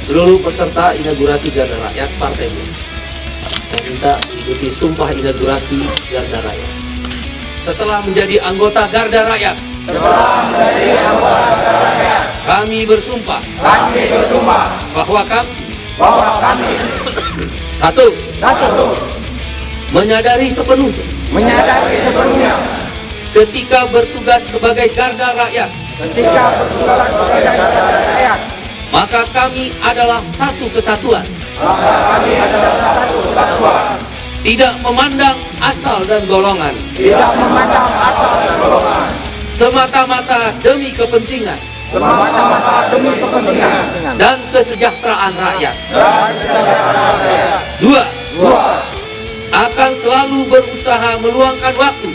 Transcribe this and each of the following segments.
Seluruh peserta inaugurasi Garda Rakyat Partai Buruh, saya minta mengikuti sumpah inaugurasi Garda Rakyat. Setelah menjadi anggota Garda Rakyat, kami bersumpah bahwa kami satu, menyadari sepenuhnya ketika bertugas sebagai Garda Rakyat, maka kami adalah satu kesatuan, tidak memandang asal dan golongan, semata-mata demi kepentingan dan kesejahteraan rakyat. Dua, akan selalu berusaha meluangkan waktu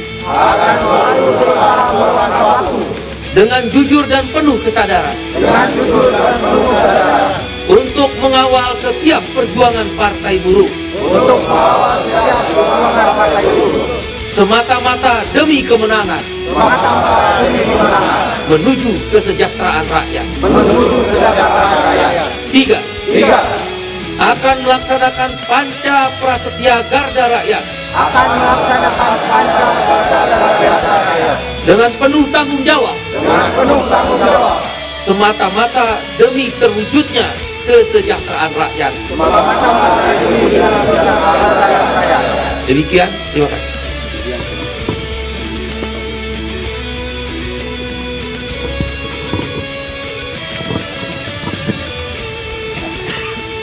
dengan jujur dan penuh kesadaran untuk mengawal setiap perjuangan Partai Buruh, semata-mata demi kemenangan menuju kesejahteraan rakyat. Tiga, akan melaksanakan Panca Prasetya Garda Rakyat dengan penuh tanggung jawab, semata-mata demi terwujudnya kesejahteraan rakyat. Demikian, terima kasih.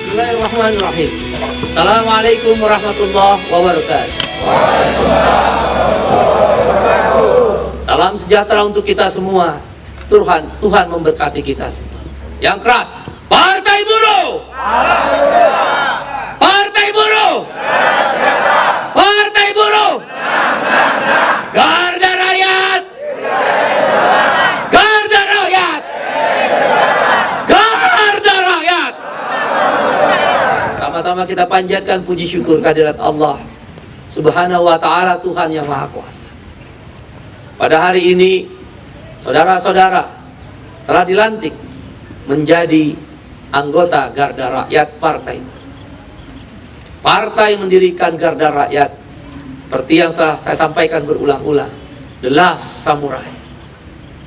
Bismillahirrahmanirrahim. Assalamualaikum warahmatullahi wabarakatuh. Salam sejahtera untuk kita semua. Tuhan memberkati kita semua. Yang keras, Partai Buruh! Partai Buruh! Partai Buruh! Garda Rakyat! Garda Rakyat! Garda Rakyat! Pertama-tama kita panjatkan puji syukur kehadirat Allah Subhanahu wa ta'ala, Tuhan yang Maha Kuasa. Pada hari ini saudara-saudara telah dilantik menjadi anggota Garda Rakyat Partai. Partai mendirikan Garda Rakyat seperti yang telah saya sampaikan berulang-ulang, the last samurai.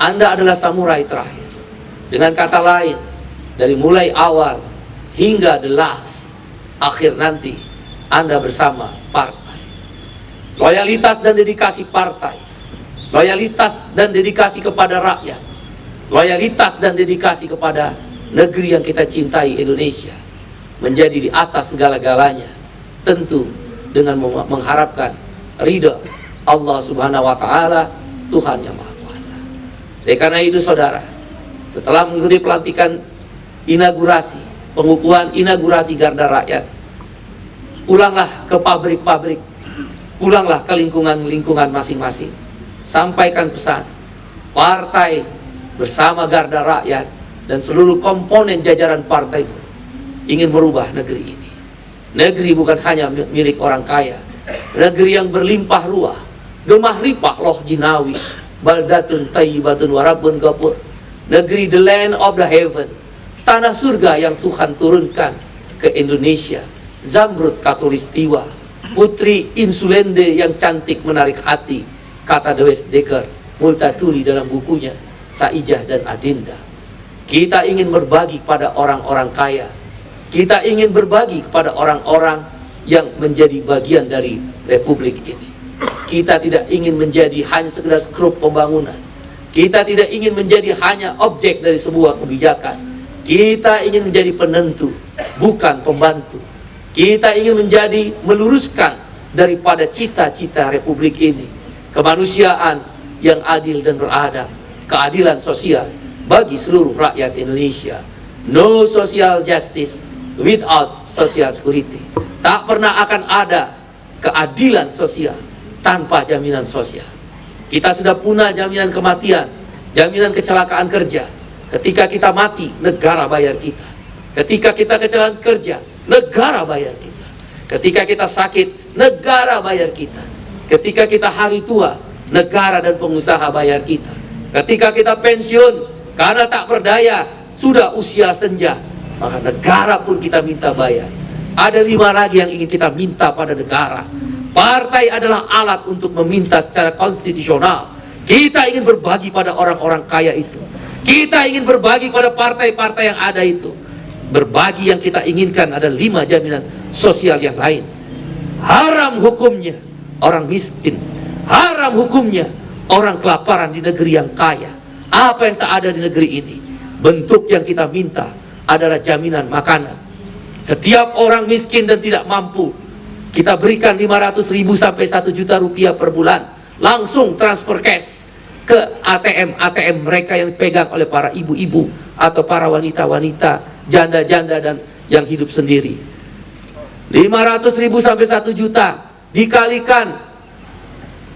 Anda adalah samurai terakhir. Dengan kata lain, dari mulai awal hingga the last, akhir nanti Anda bersama partai. Loyalitas dan dedikasi partai, loyalitas dan dedikasi kepada rakyat, loyalitas dan dedikasi kepada negeri yang kita cintai, Indonesia, menjadi di atas segala-galanya, tentu dengan mengharapkan ridha Allah Subhanahu wa ta'ala, Tuhan yang Maha Kuasa. Oleh karena itu saudara, setelah mengikuti pelantikan inaugurasi, pengukuhan inaugurasi Garda Rakyat, pulanglah ke pabrik-pabrik, pulanglah ke lingkungan masing-masing. Sampaikan pesan, partai bersama Garda Rakyat dan seluruh komponen jajaran partai ingin merubah negeri ini. Negeri bukan hanya milik orang kaya, negeri yang berlimpah ruah, gemah ripah loh jinawi, baldatun tayyibatun warabun gapur, negeri the land of the heaven, tanah surga yang Tuhan turunkan ke Indonesia, Zamrud Katulistiwa, putri insulende yang cantik menarik hati, kata Dewes Dekker Multatuli dalam bukunya Saijah dan Adinda. Kita ingin berbagi kepada orang-orang kaya, kita ingin berbagi kepada orang-orang yang menjadi bagian dari republik ini. Kita tidak ingin menjadi hanya sekedar skrup pembangunan, kita tidak ingin menjadi hanya objek dari sebuah kebijakan. Kita ingin menjadi penentu, bukan pembantu. Kita ingin menjadi meluruskan daripada cita-cita republik ini, kemanusiaan yang adil dan beradab, keadilan sosial bagi seluruh rakyat Indonesia. No social justice without social security. Tak pernah akan ada keadilan sosial tanpa jaminan sosial. Kita sudah punya jaminan kematian, jaminan kecelakaan kerja. Ketika kita mati, negara bayar kita. Ketika kita kecelakaan kerja, negara bayar kita. Ketika kita sakit, negara bayar kita. Ketika kita hari tua, negara dan pengusaha bayar kita. Ketika kita pensiun karena tak berdaya, sudah usia senja, maka negara pun kita minta bayar. Ada 5 lagi yang ingin kita minta pada negara. Partai adalah alat untuk meminta secara konstitusional. Kita ingin berbagi pada orang-orang kaya itu. Kita ingin berbagi pada partai-partai yang ada itu. Berbagi yang kita inginkan ada 5 jaminan sosial yang lain. Haram hukumnya orang miskin. Haram hukumnya orang kelaparan di negeri yang kaya. Apa yang tak ada di negeri ini? Bentuk yang kita minta adalah jaminan makanan. Setiap orang miskin dan tidak mampu, kita berikan 500.000 sampai 1 juta rupiah per bulan. Langsung transfer cash ke ATM mereka yang dipegang oleh para ibu-ibu atau para wanita-wanita, janda-janda dan yang hidup sendiri. 500.000 sampai 1 juta dikalikan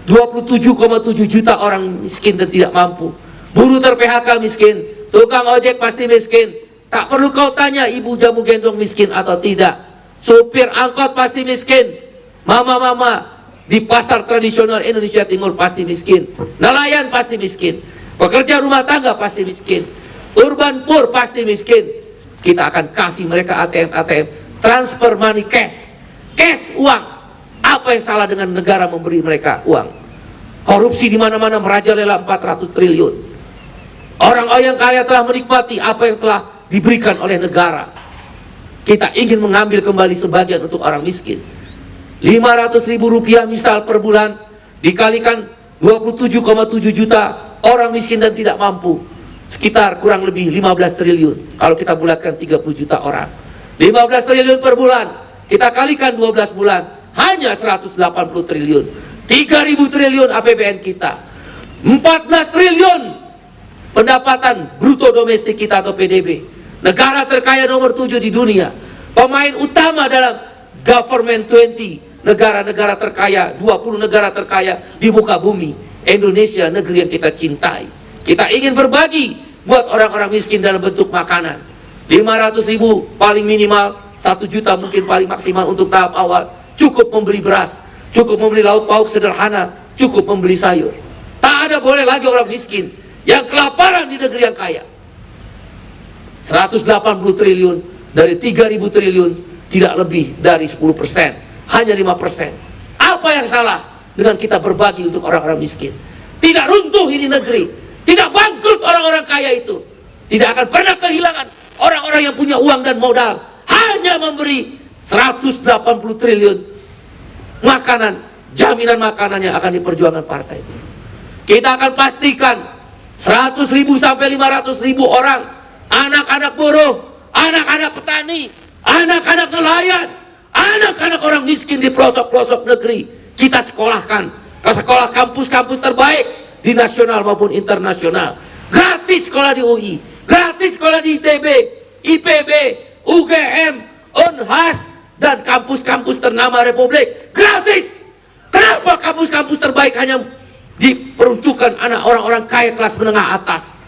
27,7 juta orang miskin dan tidak mampu. Buruh ter-PHK miskin, tukang ojek pasti miskin. Tak perlu kau tanya ibu jamu gendong miskin atau tidak. Supir angkot pasti miskin. Mama-mama di pasar tradisional Indonesia Timur pasti miskin. Nelayan pasti miskin. Pekerja rumah tangga pasti miskin. Urban poor pasti miskin. Kita akan kasih mereka ATM, transfer money cash. Cash, uang. Apa yang salah dengan negara memberi mereka uang? Korupsi di mana-mana merajalela 400 triliun. Orang-orang yang kaya telah menikmati apa yang telah diberikan oleh negara. Kita ingin mengambil kembali sebagian untuk orang miskin. 500.000 rupiah misal per bulan dikalikan 27,7 juta orang miskin dan tidak mampu, sekitar kurang lebih 15 triliun. Kalau kita bulatkan 30 juta orang, 15 triliun per bulan kita kalikan 12 bulan, hanya 180 triliun. 3.000 triliun APBN kita, 14 triliun pendapatan bruto domestik kita atau PDB. Negara terkaya nomor 7 di dunia, pemain utama dalam government 20, negara-negara terkaya, 20 negara terkaya di muka bumi. Indonesia, negeri yang kita cintai. Kita ingin berbagi buat orang-orang miskin dalam bentuk makanan. 500.000 paling minimal, 1 juta mungkin paling maksimal untuk tahap awal. Cukup membeli beras, cukup membeli lauk pauk sederhana, cukup membeli sayur. Tak ada boleh lagi orang miskin yang kelaparan di negeri yang kaya. 180 triliun dari 3.000 triliun tidak lebih dari 10%, hanya 5%. Apa yang salah dengan kita berbagi untuk orang-orang miskin? Tidak runtuh ini negeri, tidak bangkrut orang-orang kaya itu, tidak akan pernah kehilangan orang-orang yang punya uang dan modal. Hanya memberi 180 triliun makanan, jaminan makanan yang akan diperjuangkan partai. Kita akan pastikan 100.000 sampai 500.000 orang, anak-anak buruh, anak-anak petani, anak-anak nelayan, anak-anak orang miskin di pelosok-pelosok negeri, kita sekolahkan ke sekolah kampus-kampus terbaik di nasional maupun internasional. Gratis sekolah di UI, gratis sekolah di ITB, IPB, UGM, Unhas, dan kampus-kampus ternama Republik. Gratis. Kenapa kampus-kampus terbaik hanya diperuntukkan anak orang-orang kaya kelas menengah atas?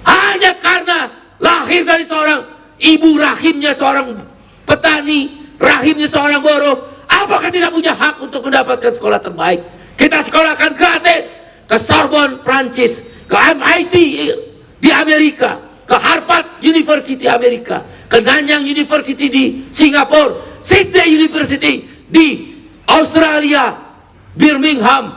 Hanya karena lahir dari seorang ibu, rahimnya seorang petani, rahimnya seorang buruh. Apakah tidak punya hak untuk mendapatkan sekolah terbaik? Kita sekolahkan gratis ke Sorbonne Prancis, ke MIT di Amerika, ke Harvard University Amerika, ke Nanyang University di Singapura, Sydney University di Australia, Birmingham,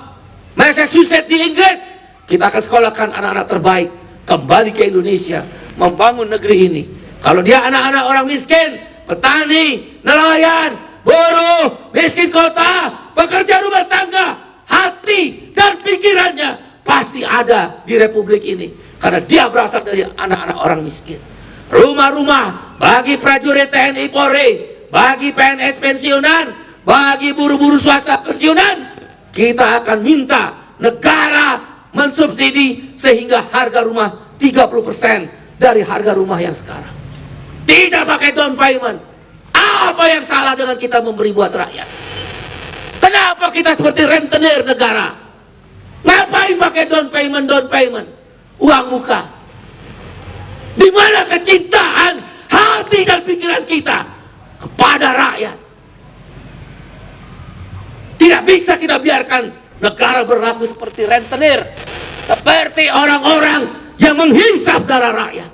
Massachusetts di Inggris. Kita akan sekolahkan anak-anak terbaik kembali ke Indonesia, membangun negeri ini. Kalau dia anak-anak orang miskin, petani, nelayan, buruh, miskin kota, pekerja rumah tangga, hati dan pikirannya pasti ada di Republik ini, karena dia berasal dari anak-anak orang miskin. Rumah-rumah bagi prajurit TNI Polri, bagi PNS pensiunan, bagi buruh-buruh swasta pensiunan, kita akan minta negara mensubsidi sehingga harga rumah 30% dari harga rumah yang sekarang. Tidak pakai down payment. Apa yang salah dengan kita memberi buat rakyat? Kenapa kita seperti rentenir negara? Ngapain pakai down payment? Uang muka. Di mana kecintaan hati dan pikiran kita kepada rakyat? Tidak bisa kita biarkan negara berlaku seperti rentenir, seperti orang-orang yang menghisap darah rakyat.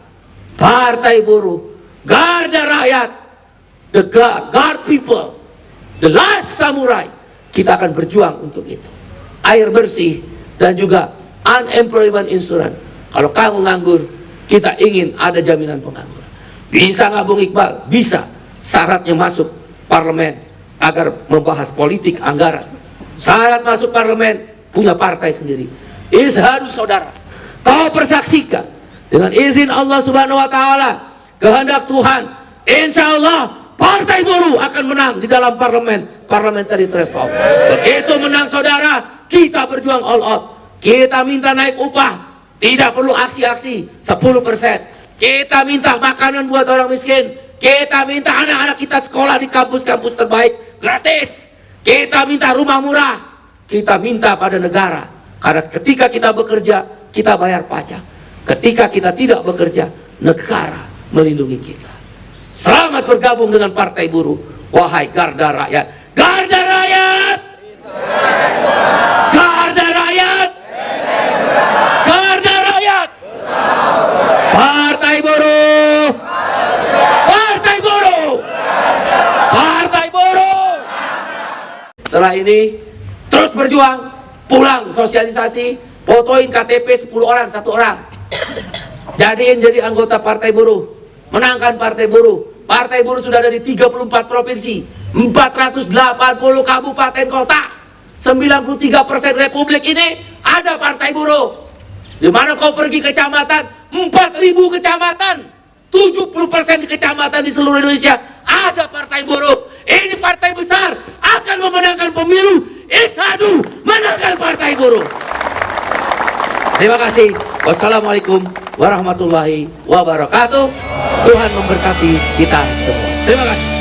Partai buruh garda rakyat, the guard people, the last samurai. Kita akan berjuang untuk itu. Air bersih dan juga unemployment insurance. Kalau kamu nganggur, kita ingin ada jaminan pengangguran. Bisa nggak Bung Iqbal? Bisa. Syaratnya masuk parlemen agar membahas politik anggaran. Syarat masuk parlemen punya partai sendiri. Izhadu saudara, kau persaksikan dengan izin Allah Subhanahu Wa Taala, kehendak Tuhan, insya Allah Partai Buruh akan menang di dalam parliamentary threshold. Begitu menang saudara, kita berjuang all out. Kita minta naik upah, tidak perlu aksi-aksi 10%. Kita minta makanan buat orang miskin. Kita minta anak-anak kita sekolah di kampus-kampus terbaik gratis. Kita minta rumah murah. Kita minta pada negara, karena ketika kita bekerja, kita bayar pajak. Ketika kita tidak bekerja, negara melindungi kita. Selamat bergabung dengan Partai Buruh, wahai garda rakyat. Garda rakyat, garda rakyat, garda rakyat. Partai Buruh, Partai Buruh, Partai Buruh. Setelah ini terus berjuang, pulang sosialisasi, fotoin KTP 10 orang, 1 orang. Jadiin jadi anggota Partai Buruh, menangkan Partai Buruh. Partai Buruh sudah ada di 34 provinsi, 480 kabupaten kota, 93% Republik ini ada Partai Buruh. Di mana kau pergi kecamatan, 4.000 kecamatan, 70% di kecamatan di seluruh Indonesia ada Partai Buruh. Ini partai besar, akan memenangkan pemilu. Izhadu, menangkan Partai Buruh. Terima kasih. Wassalamualaikum warahmatullahi wabarakatuh. Tuhan memberkati kita semua. Terima kasih.